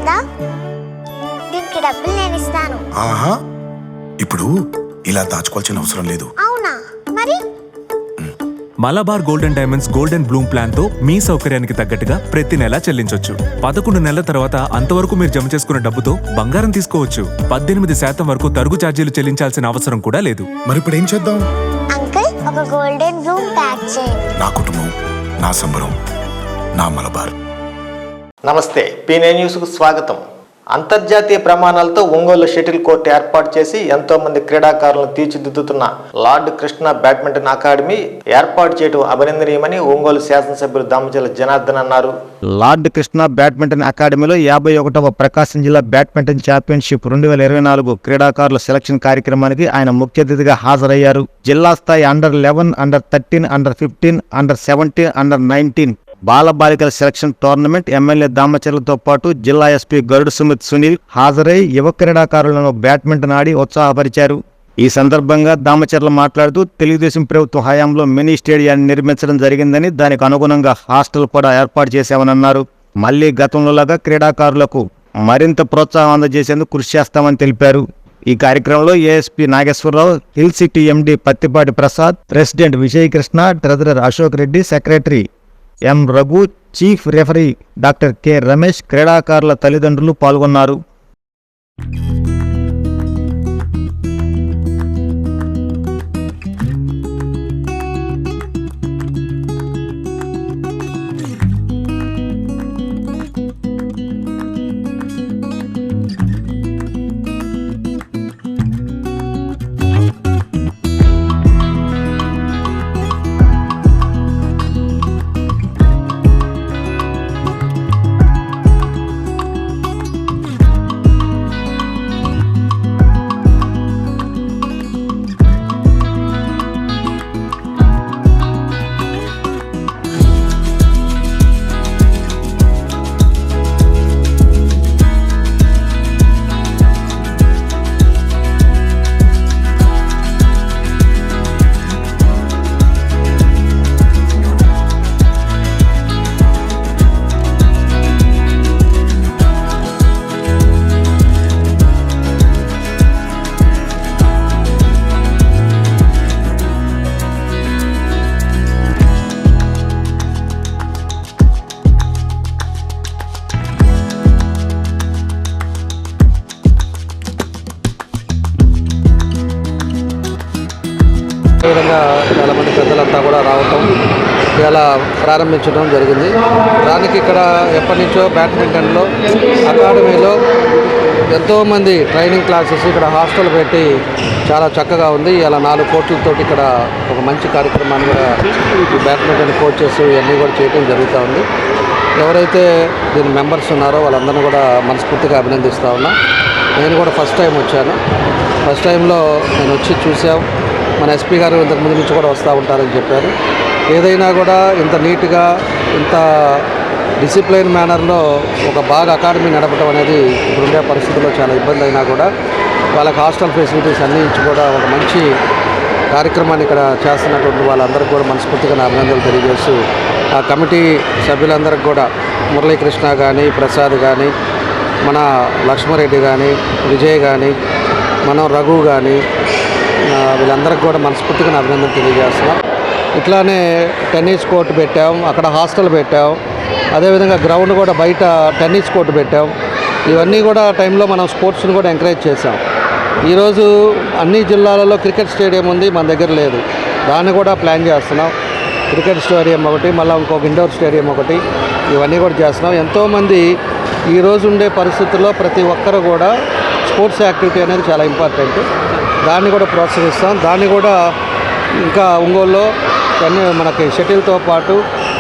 కదా, దీనికి డబ్బులు నేను ఇస్తాను. ఆహా, ఇప్పుడు ఇలా దాచుకోవాల్సిన అవసరం లేదు. అవునా? మరి Malabar golden diamonds golden Bloom plan తో మీ సౌకర్యానికి తగ్గట్టుగా ప్రతి నెల చెల్లించొచ్చు. 11 నెలల తర్వాత అంతవరకు మీరు జమ చేసుకున్న డబ్బుతో బంగారం తీసుకోవచ్చు. 18% వరకు తరుగు ఛార్జీలు చెల్లించాల్సిన అవసరం కూడా లేదు. మరి ఇప్పుడు ఏం చేద్దాం? అంకుల్, ఒక గోల్డెన్ బ్లూమ్ ప్యాక్ చేయండి. నా కుటుంబం, నా సంబరం, నా మలబార్. నమస్తే, పీ9 న్యూస్కు స్వాగతం. అంతర్జాతీయ ప్రమాణాలతో ఒంగోలు షటిల్ కోర్టు ఏర్పాటు చేసి ఎంతో మంది క్రీడాకారులను తీర్చిదిద్దుతున్న లార్డ్ కృష్ణ బ్యాడ్మింటన్ అకాడమీ ఏర్పాటు చేయడం అభినందనీయమని ఒంగోలు శాసనసభ్యులు దామచర్ల జనార్దన్ అన్నారు. లార్డ్ కృష్ణ బ్యాడ్మింటన్ అకాడమీలో 51వ ప్రకాశం జిల్లా బ్యాడ్మింటన్ ఛాంపియన్షిప్ 2024 క్రీడాకారుల సెలక్షన్ కార్యక్రమానికి ఆయన ముఖ్య అతిథిగా హాజరయ్యారు. జిల్లా స్థాయి అండర్-11, అండర్-13, అండర్-15, అండర్-17, అండర్-19 బాలబాలికల సెలక్షన్ టోర్నమెంట్ ఎమ్మెల్యే దామచర్లతో పాటు జిల్లా ఎస్పీ గరుడు సుమిత్ సునీల్ హాజరై యువ క్రీడాకారులను బ్యాడ్మింటన్ ఆడి ఉత్సాహపరిచారు. ఈ సందర్భంగా దామచర్ల మాట్లాడుతూ తెలుగుదేశం ప్రభుత్వ హయాంలో మినీ స్టేడియాన్ని నిర్మించడం జరిగిందని, దానికి అనుగుణంగా హాస్టల్ కూడా ఏర్పాటు చేశామన్నారు. మళ్లీ గతంలోలాగా క్రీడాకారులకు మరింత ప్రోత్సాహం అందజేసేందుకు కృషి చేస్తామని తెలిపారు. ఈ కార్యక్రమంలో ASP Nageswararao, hill city MD Pattipati Prasad, president Vijayakrishna, treasurer Ashok Reddy, secretary M Raghu, chief referee doctor K Ramesh, క్రీడాకారుల తల్లిదండ్రులు పాల్గొన్నారు. విధంగా చాలామంది పెద్దలంతా కూడా రావటం, ఇలా ప్రారంభించడం జరిగింది. దానికి ఇక్కడ ఎప్పటి నుంచో బ్యాడ్మింటన్లో అకాడమీలో ఎంతోమంది ట్రైనింగ్ క్లాసెస్, ఇక్కడ హాస్టల్ పెట్టి చాలా చక్కగా ఉంది. ఇలా 4 కోట్లతో ఇక్కడ ఒక మంచి కార్యక్రమాన్ని కూడా బ్యాడ్మింటన్ కోచెస్ ఇవన్నీ కూడా చేయడం జరుగుతూ ఉంది. ఎవరైతే దీని మెంబర్స్ ఉన్నారో వాళ్ళందరినీ కూడా మనస్ఫూర్తిగా అభినందిస్తూ ఉన్నా. నేను కూడా ఫస్ట్ టైం వచ్చాను. ఫస్ట్ టైంలో నేను వచ్చి చూసాం. మన ఎస్పీ గారు ఇంతకుముందు నుంచి కూడా వస్తూ ఉంటారని చెప్పారు. ఏదైనా కూడా ఇంత నీట్గా, ఇంత డిసిప్లైన్ మేనర్లో ఒక బాగా అకాడమీ నడపడం అనేది ఇప్పుడుండే పరిస్థితుల్లో చాలా ఇబ్బంది అయినా కూడా వాళ్ళకి హాస్టల్ ఫెసిలిటీస్ అన్నీ ఇచ్చి కూడా ఒక మంచి కార్యక్రమాన్ని ఇక్కడ చేస్తున్నటువంటి వాళ్ళందరికీ కూడా మనస్ఫూర్తిగా నా అభినందనలు తెలియజేస్తూ, ఆ కమిటీ సభ్యులందరికీ కూడా మురళీకృష్ణ కానీ, ప్రసాద్ కానీ, మన లక్ష్మారెడ్డి కానీ, విజయ్ కానీ, మనం రఘు కానీ, వీళ్ళందరికీ కూడా మనస్ఫూర్తిగా నా అభినందనలు తెలియజేస్తున్నాం. ఇట్లానే టెన్నిస్ కోర్టు పెట్టాం, అక్కడ హాస్టల్ పెట్టాం, అదేవిధంగా గ్రౌండ్ కూడా బయట టెన్నిస్ కోర్టు పెట్టాం. ఇవన్నీ కూడా టైంలో మనం స్పోర్ట్స్ని కూడా ఎంకరేజ్ చేసాం. ఈరోజు అన్ని జిల్లాలలో క్రికెట్ స్టేడియం ఉంది, మన దగ్గర లేదు. దాన్ని కూడా ప్లాన్ చేస్తున్నాం. క్రికెట్ స్టేడియం ఒకటి, మళ్ళీ ఇంకొక ఇండోర్ స్టేడియం ఒకటి, ఇవన్నీ కూడా చేస్తున్నాం. ఎంతోమంది ఈరోజు ఉండే పరిస్థితుల్లో ప్రతి ఒక్కరు కూడా స్పోర్ట్స్ యాక్టివిటీ అనేది చాలా ఇంపార్టెంట్. దాన్ని కూడా ప్రోత్సహిస్తాం. దాన్ని కూడా ఇంకా ఒంగోలులో మనకి షటిల్తో పాటు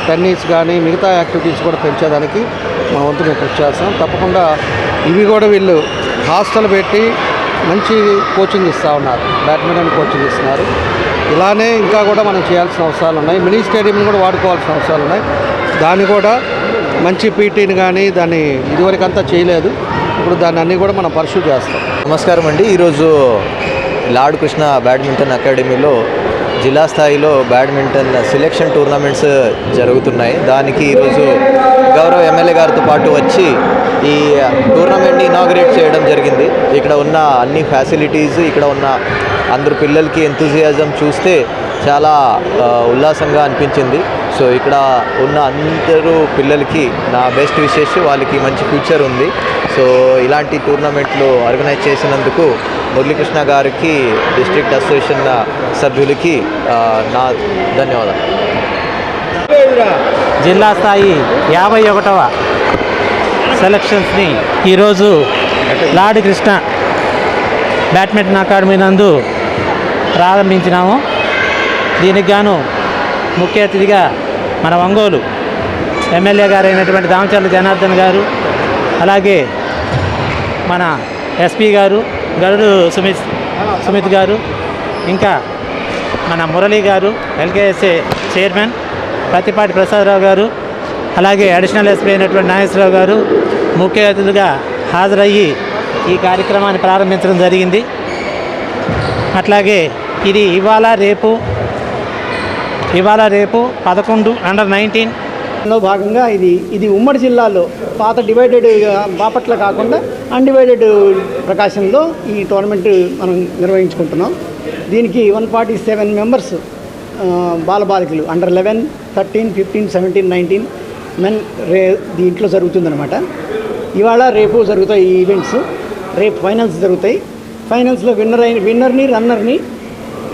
టెన్నిస్ కానీ మిగతా యాక్టివిటీస్ కూడా పెంచేదానికి మా వంతు మేము కృషి చేస్తాం. తప్పకుండా ఇవి కూడా వీళ్ళు హాస్టల్ పెట్టి మంచి కోచింగ్ ఇస్తూ ఉన్నారు, బ్యాడ్మింటన్ కోచింగ్ ఇస్తున్నారు. ఇలానే ఇంకా కూడా మనం చేయాల్సిన అవసరాలు ఉన్నాయి. మినీ స్టేడియంని కూడా వాడుకోవాల్సిన అవసరాలు ఉన్నాయి. దాన్ని కూడా మంచి పీటీని కానీ దాన్ని ఇదివరకు అంతా చేయలేదు, ఇప్పుడు దాన్ని అన్నీ కూడా మనం పర్సూ చేస్తాం. నమస్కారం అండి. ఈరోజు లార్డ్ కృష్ణ బ్యాడ్మింటన్ అకాడమీలో జిల్లా స్థాయిలో బ్యాడ్మింటన్ సెలెక్షన్ టోర్నమెంట్స్ జరుగుతున్నాయి. దానికి ఈరోజు గౌరవ ఎమ్మెల్యే గారితో పాటు వచ్చి ఈ టోర్నమెంట్ని ఇనాగ్రేట్ చేయడం జరిగింది. ఇక్కడ ఉన్న అన్ని ఫ్యాసిలిటీస్, ఇక్కడ ఉన్న అందరు పిల్లలకి ఎంతూజియాజం చూస్తే చాలా ఉల్లాసంగా అనిపించింది. సో ఇక్కడ ఉన్న అందరూ పిల్లలకి నా బెస్ట్ విషెస్, వాళ్ళకి మంచి ఫ్యూచర్ ఉంది. సో ఇలాంటి టోర్నమెంట్లు ఆర్గనైజ్ చేసినందుకు మురళీకృష్ణ గారికి, డిస్ట్రిక్ట్ అసోసియేషన్ సభ్యులకి నా ధన్యవాదాలు. జిల్లా స్థాయి 51వ సెలక్షన్స్ని ఈరోజు లార్డ్ కృష్ణ బ్యాడ్మింటన్ అకాడమీ నందు ప్రారంభించినాము. దీనికి గాను ముఖ్య అతిథిగా మన ఒంగోలు ఎమ్మెల్యే గారు అయినటువంటి దామచర్ల జనార్దన్ గారు, అలాగే మన ఎస్పీ గారు గరుడు సుమిత్ గారు, ఇంకా మన మురళీ గారు, ఎల్కేఎస్ఏ చైర్మన్ ప్రతిపాటి ప్రసాదరావు గారు, అలాగే అడిషనల్ ఎస్పీ అయినటువంటి నాగేశ్వరరావు గారు ముఖ్య అతిథిగా హాజరయ్యి ఈ కార్యక్రమాన్ని ప్రారంభించడం జరిగింది. అట్లాగే ఇది ఇవాళ రేపు 11 అండర్ 19 లో భాగంగా ఇది ఉమ్మడి జిల్లాలో పాత డివైడెడ్ బాపట్ల కాకుండా అన్డివైడెడ్ ప్రకాశంలో ఈ టోర్నమెంట్ మనం నిర్వహించుకుంటున్నాం. దీనికి 147 మెంబర్స్ బాలబాలికలు అండర్ 11, 13, 15, 17, 19 మెన్ దీంట్లో జరుగుతుందన్నమాట. ఇవాళ రేపు జరుగుతాయి ఈ ఈవెంట్స్. రేపు ఫైనల్స్ జరుగుతాయి. ఫైనల్స్లో విన్నర్ని రన్నర్ని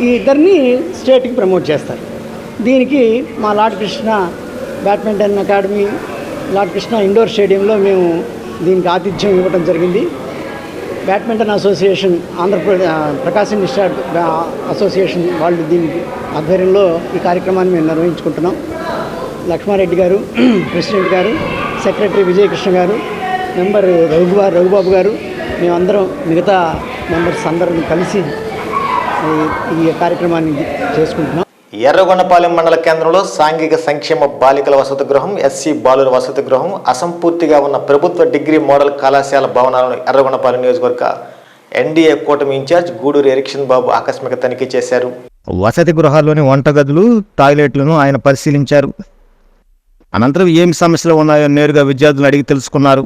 ఈ ఇద్దరిని స్టేట్కి ప్రమోట్ చేస్తారు. దీనికి మా Lord Krishna badminton academy, Lord Krishna indoor స్టేడియంలో మేము దీనికి ఆతిథ్యం ఇవ్వడం జరిగింది. Badminton association Prakasam district association వాళ్ళు దీనికి ఆధ్వర్యంలో ఈ కార్యక్రమాన్ని మేము నిర్వహించుకుంటున్నాం. లక్ష్మారెడ్డి గారు ప్రెసిడెంట్ గారు, సెక్రటరీ విజయకృష్ణ గారు, మెంబర్ రఘుబాబు గారు, మేమందరం మిగతా మెంబర్స్ అందరం కలిసి ఈ కార్యక్రమాన్ని చేసుకుంటున్నాం. ఎర్రగొండపాలెం మండల కేంద్రంలో సాంఘిక సంక్షేమ బాలికల వసతి గృహం, ఎస్సీ బాలుర వసతి గృహం, అసంపూర్తిగా ఉన్న ప్రభుత్వ డిగ్రీ మోడల్ కళాశాల భవనాలను ఎర్రగొండపాలెం నియోజకవర్గ ఎన్డీఏ కూటమి ఇన్ఛార్జ్ గూడూరు ఎరిక్షన్ బాబు ఆకస్మిక తనిఖీ చేశారు. వసతి గృహాల్లోని వంటగదులు, టాయిలెట్లను ఆయన పరిశీలించారు. అనంతరం ఏమి సమస్యలు ఉన్నాయో నేరుగా విద్యార్థులను అడిగి తెలుసుకున్నారు.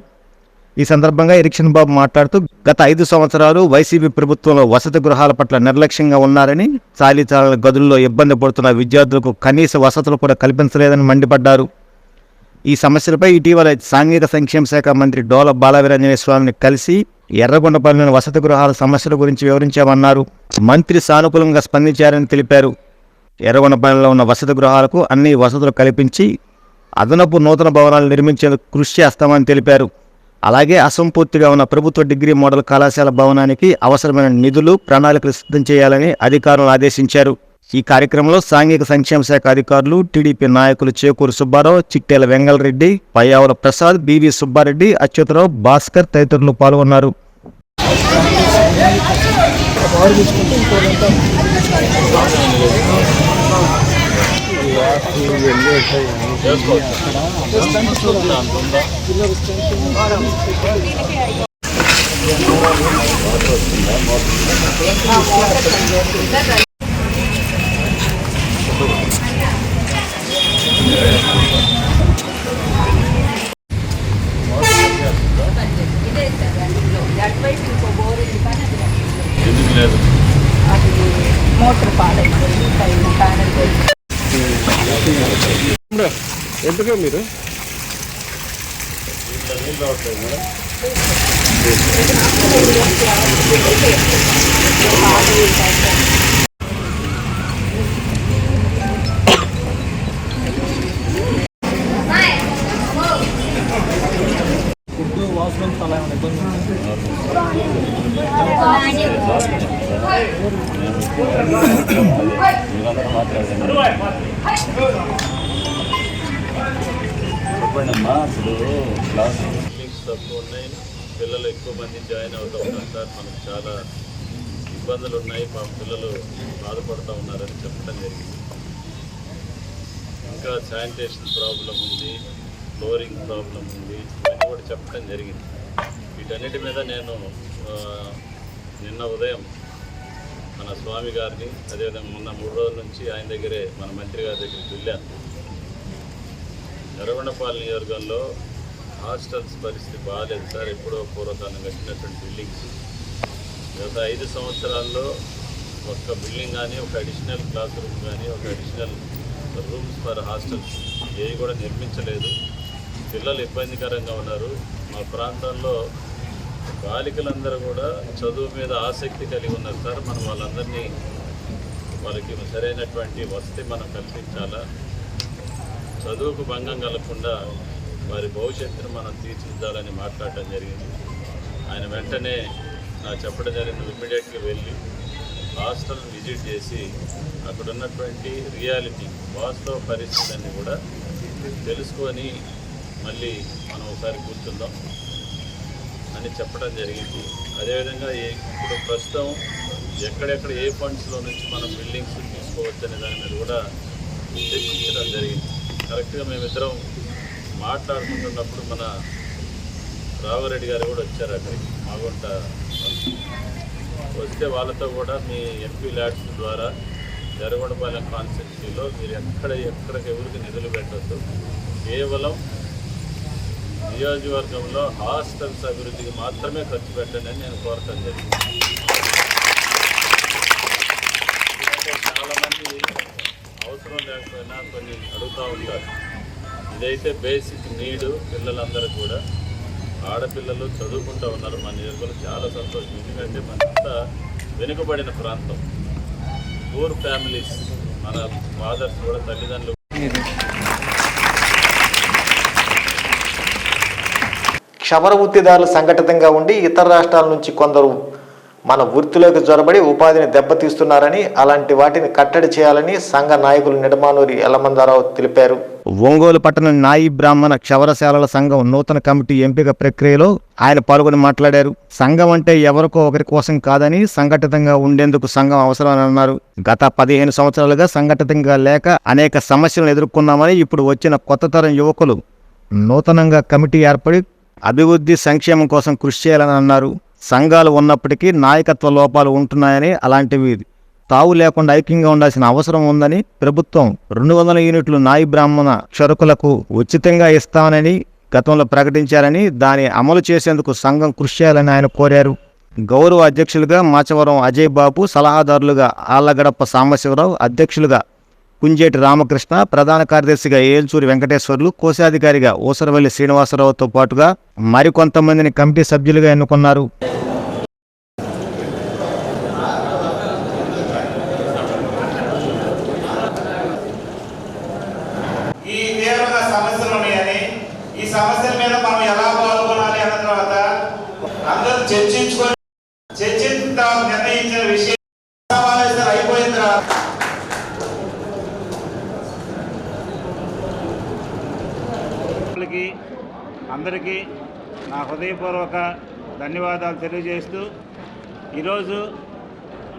ఈ సందర్భంగా ఎరిక్షన్ బాబు మాట్లాడుతూ గత 5 సంవత్సరాలు వైసీపీ ప్రభుత్వంలో వసతి గృహాల పట్ల నిర్లక్ష్యంగా ఉన్నారని, చాలీచాలన గదుల్లో ఇబ్బంది పడుతున్న విద్యార్థులకు కనీస వసతులు కూడా కల్పించలేదని మండిపడ్డారు. ఈ సమస్యలపై ఇటీవల సాంఘిక సంక్షేమ శాఖ మంత్రి డోల బాలవీరాంజనేయ స్వామిని కలిసి ఎర్రగొండపాలెంలోని వసతి గృహాల సమస్యల గురించి వివరించామన్నారు. మంత్రి సానుకూలంగా స్పందించారని తెలిపారు. ఎర్రగొండపాలెంలో ఉన్న వసతి గృహాలకు అన్ని వసతులు కల్పించి అదనపు నూతన భవనాలు నిర్మించేందుకు కృషి చేస్తామని తెలిపారు. అలాగే అసంపూర్తిగా ఉన్న ప్రభుత్వ డిగ్రీ మోడల్ కళాశాల భవనానికి అవసరమైన నిధులు, ప్రణాళికలు సిద్ధం చేయాలని అధికారులను ఆదేశించారు. ఈ కార్యక్రమంలో సాంఘిక సంక్షేమ శాఖ అధికారులు, టీడీపీ నాయకులు చేకూరు సుబ్బారావు, చిట్టేల వెంగళరెడ్డి, పయ్యావుల ప్రసాద్, బివి సుబ్బారెడ్డి, అచ్యుతరావు, భాస్కర్ తదితరులు పాల్గొన్నారు. మోటార్ పాడైపోయింది, ప్యానల్ ఎందుకు మీరు తక్కువ ఉన్నాయి, పిల్లలు ఎక్కువ మంది జాయిన్ అవుతూ ఉన్నారు సార్. మనకు చాలా ఇబ్బందులు ఉన్నాయి, మా పిల్లలు బాధపడుతూ ఉన్నారని చెప్పడం జరిగింది. ఇంకా శానిటేషన్ ప్రాబ్లం ఉంది, ఫ్లోరింగ్ ప్రాబ్లం ఉంది, ఇవన్నీ కూడా చెప్పడం జరిగింది. వీటన్నిటి మీద నేను నిన్న ఉదయం మన స్వామి గారిని, అదేవిధంగా మొన్న 3 రోజుల నుంచి ఆయన దగ్గరే మన మంత్రి గారి దగ్గరికి వెళ్ళాను. ఎర్రగొండపాలెం నియోజకవర్గంలో హాస్టల్స్ పరిస్థితి బాగాలేదు సార్. ఎప్పుడో పూర్వకాలం కట్టినటువంటి బిల్డింగ్స్ గత 5 సంవత్సరాల్లో ఒక్క బిల్డింగ్ కానీ, ఒక అడిషనల్ క్లాస్ రూమ్ కానీ, ఒక అడిషనల్ రూమ్స్ ఫర్ హాస్టల్స్ ఏవి కూడా నిర్మించలేదు. పిల్లలు ఇబ్బందికరంగా ఉన్నారు. మా ప్రాంతంలో బాలికలందరూ కూడా చదువు మీద ఆసక్తి కలిగి ఉన్నారు సార్. మనం వాళ్ళకి సరైనటువంటి వసతి మనం కల్పించాలా. చదువుకు భంగం కలగకుండా వారి భవిష్యత్తును మనం తీర్చిదిద్దాలని మాట్లాడటం జరిగింది. ఆయన వెంటనే చెప్పడం జరిగింది, ఇమ్మీడియట్గా వెళ్ళి హాస్టల్ విజిట్ చేసి అక్కడ ఉన్నటువంటి రియాలిటీ, వాస్తవ పరిస్థితులన్నీ కూడా తెలుసుకొని మళ్ళీ మనం ఒకసారి కూర్చుందాం అని చెప్పడం జరిగింది. అదేవిధంగా ఇప్పుడు ప్రస్తుతం ఎక్కడెక్కడ ఏ ఫండ్స్లో నుంచి మనం బిల్డింగ్స్ తీసుకోవచ్చు అనే దాని మీద కూడా చర్చించడం జరిగింది. కరెక్ట్గా మేమిద్దరం మాట్లాడుకుంటున్నప్పుడు మన రాఘవరెడ్డి గారు కూడా వచ్చారు అక్కడికి, మాగుంట వస్తే వాళ్ళతో కూడా మీ ఎంపీ ల్యాడ్స్ ద్వారా జరగొండపాలెం కాన్స్టిట్యూన్సీలో మీరు ఎక్కడికి ఎవరికి నిధులు పెట్టద్దు, కేవలం నియోజకవర్గంలో హాస్టల్స్ అభివృద్ధికి మాత్రమే ఖర్చు పెట్టండి అని నేను కోరటం జరిగింది. చాలామంది అవసరం లేకపోయినా కొన్ని అడుగుతూ ఉంటారు. ఇదైతే బేసిక్ నీడు. పిల్లలందరూ కూడా ఆడపిల్లలు చదువుకుంటూ ఉన్నారు మన నియోజకవర్గంలో. చాలా సంతోషం. ఎందుకంటే మనంతా వెనుకబడిన ప్రాంతం, పూర్ ఫ్యామిలీస్, మన ఫాదర్స్ కూడా తల్లిదండ్రులు. క్షవర వృత్తిదారులు సంఘటితంగా ఉండి ఇతర రాష్ట్రాల నుంచి కొందరు మన వృత్తిలోకి జొరబడి ఉపాధిని దెబ్బతీస్తున్నారని, అలాంటి వాటిని కట్టడి చేయాలని సంఘ నాయకులు నిడమానూరి ఎల్లమందారావు తెలిపారు. ఒంగోలు పట్టణ నాయి బ్రాహ్మణ క్షవరశాలల సంఘం నూతన కమిటీ ఎంపిక ప్రక్రియలో ఆయన పాల్గొని మాట్లాడారు. సంఘం అంటే ఎవరికో ఒకరి కోసం కాదని, సంఘటితంగా ఉండేందుకు సంఘం అవసరమని అన్నారు. గత 15 సంవత్సరాలుగా సంఘటితంగా లేక అనేక సమస్యలను ఎదుర్కొన్నామని, ఇప్పుడు వచ్చిన కొత్త తరం యువకులు నూతనంగా కమిటీ ఏర్పడి అభివృద్ధి సంక్షేమం కోసం కృషి చేయాలని అన్నారు. సంఘాలు ఉన్నప్పటికీ నాయకత్వ లోపాలు ఉంటున్నాయని, అలాంటివి తావు లేకుండా ఐక్యంగా ఉండాల్సిన అవసరం ఉందని, ప్రభుత్వం 200 యూనిట్లు నాయి బ్రాహ్మణ క్షరుకులకు ఉచితంగా ఇస్తామని గతంలో ప్రకటించారని, దాన్ని అమలు చేసేందుకు సంఘం కృషి చేయాలని ఆయన కోరారు. గౌరవ అధ్యక్షులుగా మాచవరం అజయ్ బాబు, సలహాదారులుగా ఆళ్లగడప సాంబశివరావు, అధ్యక్షులుగా కుంజేటి రామకృష్ణ, ప్రధాన కార్యదర్శిగా ఏల్చూరి వెంకటేశ్వర్లు, కోశాధికారిగా ఊసరవల్లి శ్రీనివాసరావుతో పాటుగా మరికొంతమందిని కమిటీ సభ్యులుగా ఎన్నుకున్నారు. ఈ తీవ్రంగా సమస్యలు ఉన్నాయని, ఈ సమస్యల మీద మనం ఎలా పాల్గొనాలి అన్న తర్వాత అందరూ చర్చించుకొని నిర్ణయించిన విషయం సమావేశాలు అయిపోయిన తర్వాత అందరికీ నా హృదయపూర్వక ధన్యవాదాలు తెలియజేస్తూ, ఈరోజు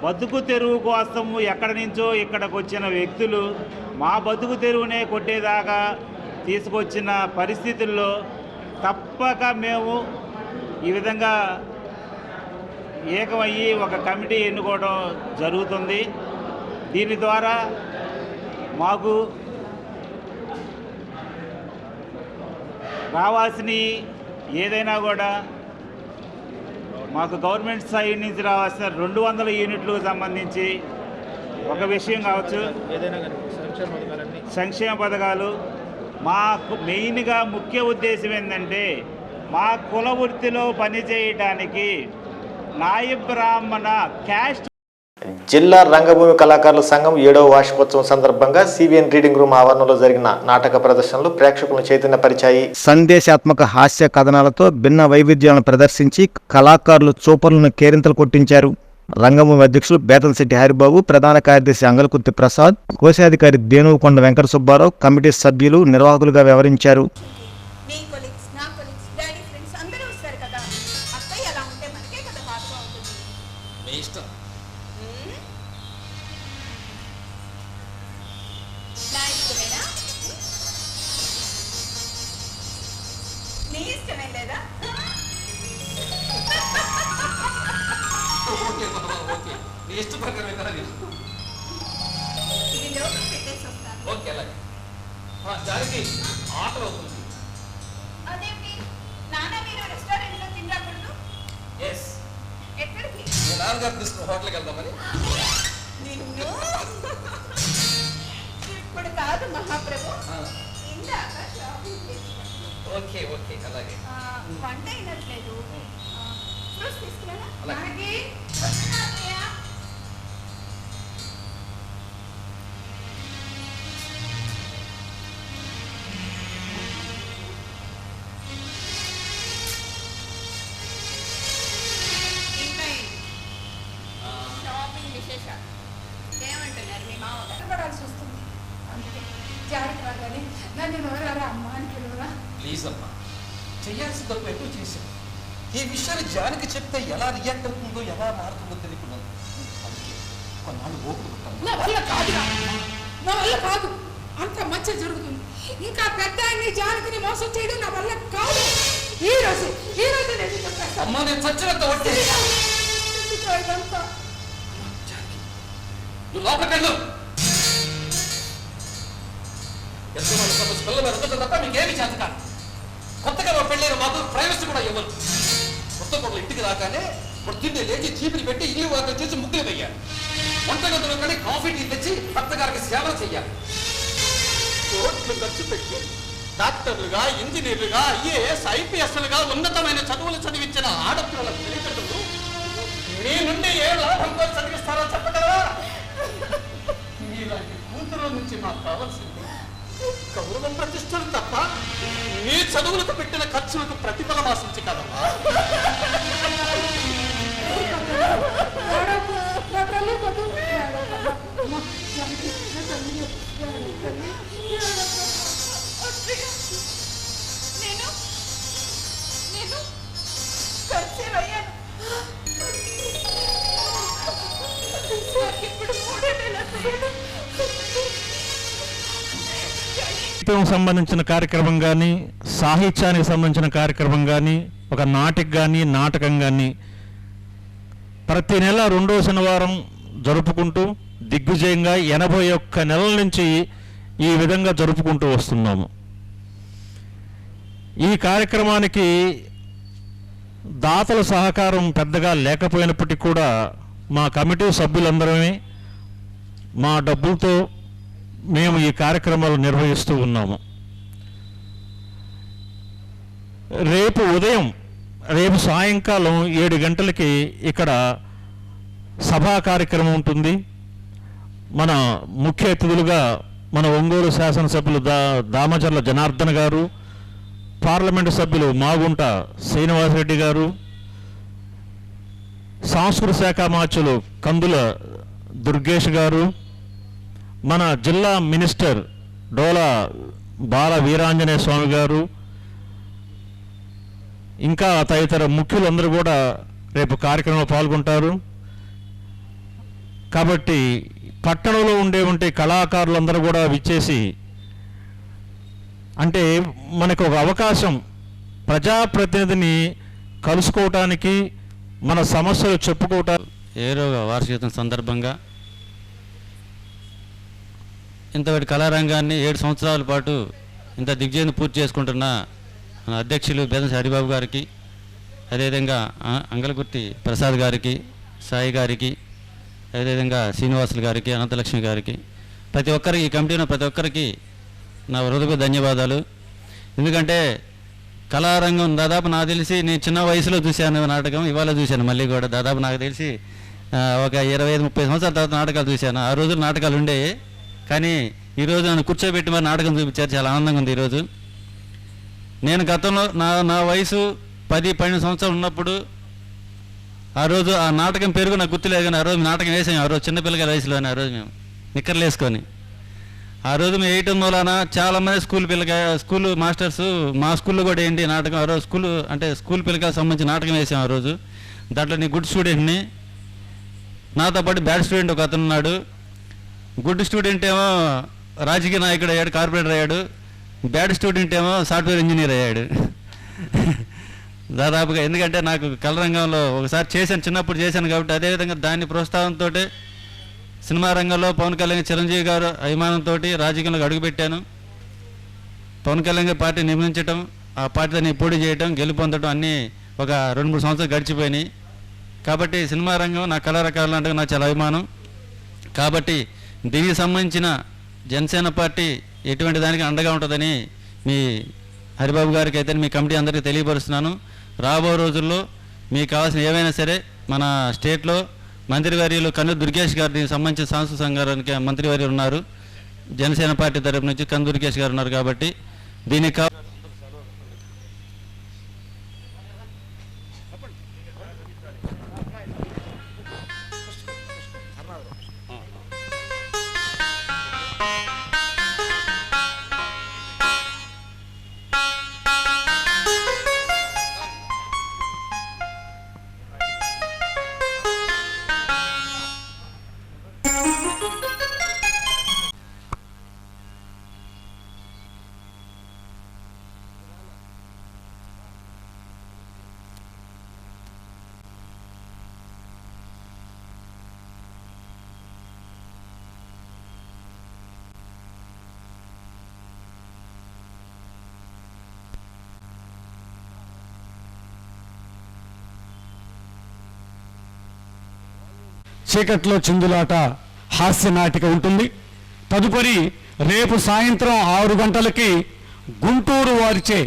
బతుకు తెరువు కోసం ఎక్కడి నుంచో ఇక్కడికి వచ్చిన వ్యక్తులు మా బతుకు తెరువునే కొట్టేదాకా తీసుకొచ్చిన పరిస్థితుల్లో తప్పక మేము ఈ విధంగా ఏకమయ్యి ఒక కమిటీ ఎన్నుకోవడం జరుగుతుంది. దీని ద్వారా మాకు రావాల్సిన ఏదైనా కూడా మాకు గవర్నమెంట్ సైడ్ నుంచి రావాల్సిన 200 యూనిట్లకు సంబంధించి ఒక విషయం కావచ్చు, సంక్షేమ పథకాలు. మాకు మెయిన్గా ముఖ్య ఉద్దేశం ఏంటంటే, మా కుల వృత్తిలో పనిచేయడానికి నాయి బ్రాహ్మణ క్యాస్ట్. జిల్లా రంగభూమి కళాకారుల సంఘం 7వ వార్షికోత్సవం సందర్భంగా సిబిఎన్ రీడింగ్ రూమ్ ఆవరణలో జరిగిన నాటక ప్రదర్శనలు ప్రేక్షకులను చైతన్యపరిచాయి. సందేశాత్మక హాస్య కథనాలతో భిన్న వైవిధ్యాలను ప్రదర్శించి కళాకారులు చూపర్లను కేరింతలు కొట్టించారు. రంగభూమి అధ్యక్షులు బేతంశెట్టి హరిబాబు, ప్రధాన కార్యదర్శి అంగలకుర్తి ప్రసాద్, కోశాధికారి దేనుకొండ వెంకట సుబ్బారావు కమిటీ సభ్యులు, నిర్వాహకులుగా వ్యవహరించారు. ఓకే అలాగే ఆటలు అవుతుంది. అదేంటి నాన్నగారు తీసుకున్న హోటల్కి వెళ్దామని. నిన్ను ఇప్పుడు కాదు మహాప్రభు, ఇందాక షాపింగ్ చేశాను. ఓకే ఓకే అలాగే. వంట అయినట్లేదు, ఫ్రూట్స్ తీసుకురా. అలాగే. షాపింగ్ విశేషాలు ఏమంటున్నారు మీ మామగారు? పడాల్సి వస్తుంది, అందుకే జాగ్రత్త రాగానే నన్ను నోరారా అమ్మ అని పిలువరా. ప్లీజ్ అమ్మా, చేయాల్సిన తప్పు ఎక్కువ చేశాను. ఈ విషయాన్ని జానికి చెప్తే ఎలా రియాక్ట్ అవుతుందో ఎలా మారుతుందో తెలియకున్నాను. అందుకే కొన్నాళ్ళు ఓపిక పట్టాను. నా వల్ల కాదురా, నా వల్ల కాదు. అంత మంచి జరుగుతుంది. ఇంకా పెద్ద ఆయన్ని జానకిని మోసం చేయడం నా వల్ల కాదు. ఈ రోజు నేను చెప్పేస్తాను. అమ్మా నేను చచ్చినంత వడ్డీ. ఇదంతా నువ్వు లోపలికి వెళ్ళు. ఎంతో మంది సమస్య పిల్లలు ఎదుగుతుంది తప్ప మీకేమి చేత కాదు. కొత్తగా మా పెళ్ళైన మాకు ప్రైవసీ కూడా ఇవ్వరు. కొత్త కొడుకు ఇంటికి రాగానే పొద్దున్నే లేచి చీపులు పెట్టి ఇల్లు వార్త చేసి ముగ్గులు వేయాలి. వంటగదిలో కానీ కాఫీ టీ తెచ్చి భర్తగారికి సేవలు చెయ్యాలి. కోట్లు ఖర్చు పెట్టి డాక్టర్లుగా, ఇంజనీర్లుగా, ఐఏఎస్, ఐపీఎస్లుగా ఉన్నతమైన చదువులు చదివించిన ఆడపిల్లల తల్లిదండ్రులు మీ నుండి ఏ లాభంతో చదివిస్తారో చెప్పగలరా? మీలాంటి కూతురు నుంచి మాకు కావాల్సింది గౌరవ ప్రతిష్టలు తప్ప మీ చదువులకు పెట్టిన ఖర్చులకు ప్రతిఫలం ఆశించి కదమ్మా. నేను కన్సీవ్ అయ్యాను. ఇప్పుడు 3 నెలలు. సంబంధించిన కార్యక్రమం కానీ, సాహిత్యానికి సంబంధించిన కార్యక్రమం కానీ, ఒక నాటిక కానీ, నాటకం కానీ ప్రతి నెల 2వ శనివారం జరుపుకుంటూ దిగ్విజయంగా 81 నెలల నుంచి ఈ విధంగా జరుపుకుంటూ వస్తున్నాము. ఈ కార్యక్రమానికి దాతల సహకారం పెద్దగా లేకపోయినప్పటికీ కూడా మా కమిటీ సభ్యులందరమే మా డబ్బులతో మేము ఈ కార్యక్రమాలు నిర్వహిస్తూ ఉన్నాము. రేపు సాయంకాలం 7 గంటలకి ఇక్కడ సభా కార్యక్రమం ఉంటుంది. మన ముఖ్య అతిథులుగా మన ఒంగోలు శాసనసభ్యులు దామచర్ల జనార్దన్ గారు, పార్లమెంటు సభ్యులు మాగుంట శ్రీనివాసరెడ్డి గారు, సాంస్కృతిక శాఖ మార్చులు కందుల దుర్గేష్ గారు, మన జిల్లా మినిస్టర్ డోలా బాల వీరాంజనేయ స్వామి గారు, ఇంకా తదితర ముఖ్యులందరూ కూడా రేపు కార్యక్రమంలో పాల్గొంటారు. కాబట్టి పట్టణంలో ఉండే కళాకారులందరూ కూడా విచ్చేసి, అంటే మనకు ఒక అవకాశం ప్రజాప్రతినిధిని కలుసుకోవటానికి, మన సమస్యలు చెప్పుకోవటానికి. 7వ వార్షికోత్సవం సందర్భంగా ఇంతటి కళారంగాన్ని 7 సంవత్సరాల పాటు ఇంత దిగ్విజయం పూర్తి చేసుకుంటున్న మన అధ్యక్షులు బేదం హరిబాబు గారికి, అదేవిధంగా అంగలగుర్తి ప్రసాద్ గారికి, సాయి గారికి, అదేవిధంగా శ్రీనివాసులు గారికి, అనంతలక్ష్మి గారికి, ప్రతి ఒక్కరికి, ఈ కమిటీ ఉన్న ప్రతి ఒక్కరికి నా హృదయ ధన్యవాదాలు. ఎందుకంటే కళారంగం దాదాపు నాకు తెలిసి నేను చిన్న వయసులో చూశాను నాటకం, ఇవాళ చూశాను మళ్ళీ కూడా. దాదాపు నాకు తెలిసి ఒక 25-30 సంవత్సరాల తర్వాత నాటకాలు చూశాను. ఆ రోజులు నాటకాలు ఉండేవి, కానీ ఈరోజు నన్ను కూర్చోబెట్టి మరి నాటకం చూపించారు. చాలా ఆనందంగా ఉంది ఈరోజు. నేను గతంలో నా వయసు 10-12 సంవత్సరాలు ఉన్నప్పుడు ఆ రోజు ఆ నాటకం పేరు నాకు గుర్తులేదు, కానీ ఆ రోజు నాటకం వేసాము. ఆ రోజు చిన్నపిల్లల వయసులోనే ఆ రోజు మేము నిక్కర్లు వేసుకొని ఆ రోజు మేము వేయటం మూలాన చాలామంది స్కూల్ మాస్టర్స్ మా స్కూల్లో కూడా ఏంటి నాటకం. ఆ రోజు స్కూల్ పిల్లకాయలకు సంబంధించి నాటకం వేసాం ఆ రోజు. దాంట్లో నేను గుడ్ స్టూడెంట్ని, నాతో పాటు బ్యాడ్ స్టూడెంట్ ఒక అతను ఉన్నాడు. గుడ్ స్టూడెంట్ ఏమో రాజకీయ నాయకుడు అయ్యాడు, కార్పొరేటర్ అయ్యాడు. బ్యాడ్ స్టూడెంట్ ఏమో సాఫ్ట్వేర్ ఇంజనీర్ అయ్యాడు దాదాపుగా. ఎందుకంటే నాకు కళరంగంలో ఒకసారి చేశాను, చిన్నప్పుడు చేశాను కాబట్టి అదేవిధంగా దాని ప్రోత్సాహంతో సినిమా రంగంలో పవన్ కళ్యాణ్, చిరంజీవి గారు అభిమానంతో రాజకీయంలోకి అడుగుపెట్టాను. పవన్ కళ్యాణ్ గారి పార్టీ నిర్మించడం, ఆ పార్టీతో పోటీ చేయడం, గెలుపొందడం అన్నీ ఒక 2-3 సంవత్సరాలు గడిచిపోయినాయి. కాబట్టి సినిమా రంగం నా కళాకారులు అంటే నాకు చాలా అభిమానం. కాబట్టి దీనికి సంబంధించిన జనసేన పార్టీ ఎటువంటి దానికి అండగా ఉంటుందని మీ హరిబాబు గారికి అయితే మీ కమిటీ అందరికీ తెలియపరుస్తున్నాను. రాబో రోజుల్లో మీకు కావాల్సిన ఏవైనా సరే మన స్టేట్లో మంత్రివర్యులు కన్నూరు దుర్గేష్ గారికి సంబంధించిన సాంస్కృతిక సంఘానికి మంత్రివర్యులు ఉన్నారు. జనసేన పార్టీ తరపు నుంచి కన్నూరు దుర్గేష్ గారు ఉన్నారు. కాబట్టి దీనికి చీకట్లో చిందులాట హాస్య నాటిక ఉంటుంది. తదుపరి రేపు సాయంత్రం 6 గంటలకి గుంటూరు వారిచే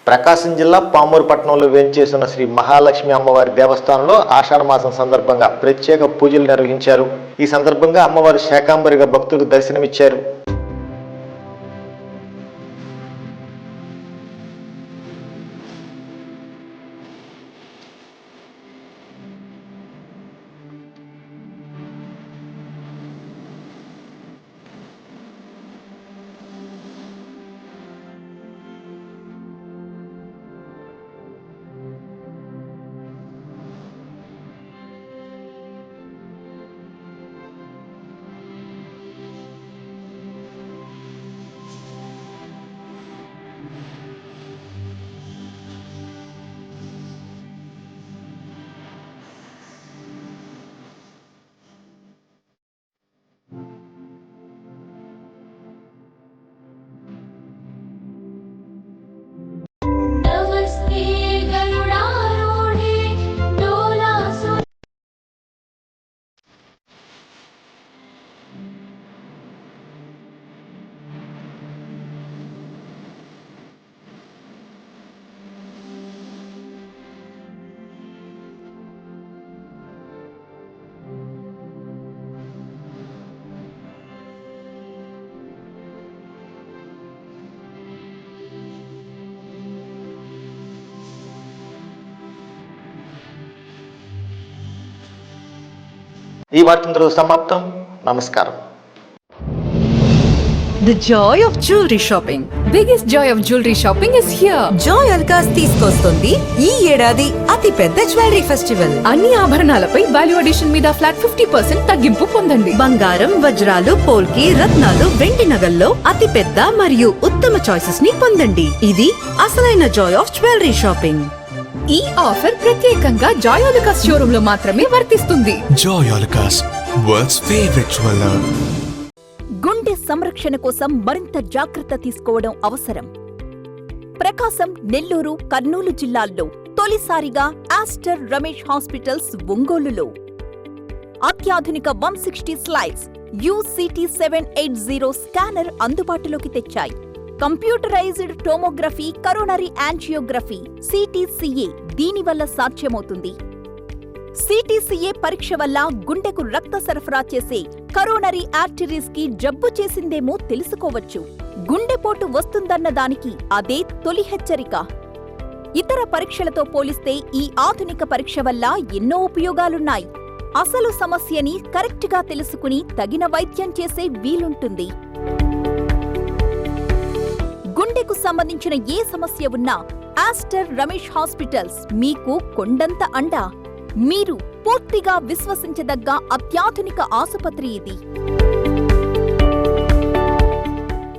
ప్రకాశం జిల్లా పామూరు పట్టణంలో వేంచేసిన శ్రీ మహాలక్ష్మి అమ్మవారి దేవస్థానంలో ఆషాఢ మాసం సందర్భంగా ప్రత్యేక పూజలు నిర్వహించారు. ఈ సందర్భంగా అమ్మవారు శాకాంబరిగా భక్తులకు దర్శనమిచ్చారు. ఈ వార్తంతో సమాప్తం. నమస్కారం. The joy of jewelry shopping. Biggest joy of jewelry shopping is here. Joy Alucas తీసుకొస్తుంది ఈ ఏడాది అతి పెద్ద జ్యువెలరీ ఫెస్టివల్. అన్ని ఆభరణాలపై వాల్యూ అడిషన్ మీద ఫ్లాట్ 50% తగ్గింపు పొందండి. బంగారం, వజ్రాలు, పోల్కి, రత్నాలు, వెండి నగల్లో అతి పెద్ద మరియు ఉత్తమ చాయిసెస్ ని పొందండి. ఇది అసలైన జాయ్ ఆఫ్ జ్యువెలరీ షాపింగ్. ఈ ఆఫర్ ప్రత్యేకంగా జాయ్ అలుకాస్ షోరూమ్ లో మాత్రమే వర్తిస్తుంది. Joy Alukkas, world's favourite jeweller. గుండె సంరక్షణ కోసం మరింత జాగ్రత్త తీసుకోవడం అవసరం. ప్రకాశం, నెల్లూరు, కర్నూలు జిల్లాల్లో తొలిసారిగా ఆస్టర్ రమేష్ హాస్పిటల్స్ ఒంగోలులో అత్యాధునిక 160 స్లైడ్స్ UCT 780 స్కానర్ అందుబాటులోకి తెచ్చాయి. Computerised tomography, coronary angiography, CTCA దీనివల్ల సాధ్యమవుతుంది. CTCA పరీక్ష వల్ల గుండెకు రక్త సరఫరా చేసే కరోనరీ ఆర్టరీస్ కి జబ్బు చేసిందేమో తెలుసుకోవచ్చు. గుండెపోటు వస్తుందన్న దానికి అదే తొలి హెచ్చరిక. ఇతర పరీక్షలతో పోలిస్తే ఈ ఆధునిక పరీక్ష వల్ల ఎన్నో ఉపయోగాలున్నాయి. అసలు సమస్యని కరెక్ట్గా తెలుసుకుని తగిన వైద్యం చేసే వీలుంటుంది. గుండెకు సంబంధించిన ఏ సమస్య ఉన్నా ఆస్టర్ రమేష్ హాస్పిటల్స్ మీకు కొండంత అండ. మీరు పూర్తిగా విశ్వసించదగ్గ అత్యాధునిక ఆసుపత్రి ఇది.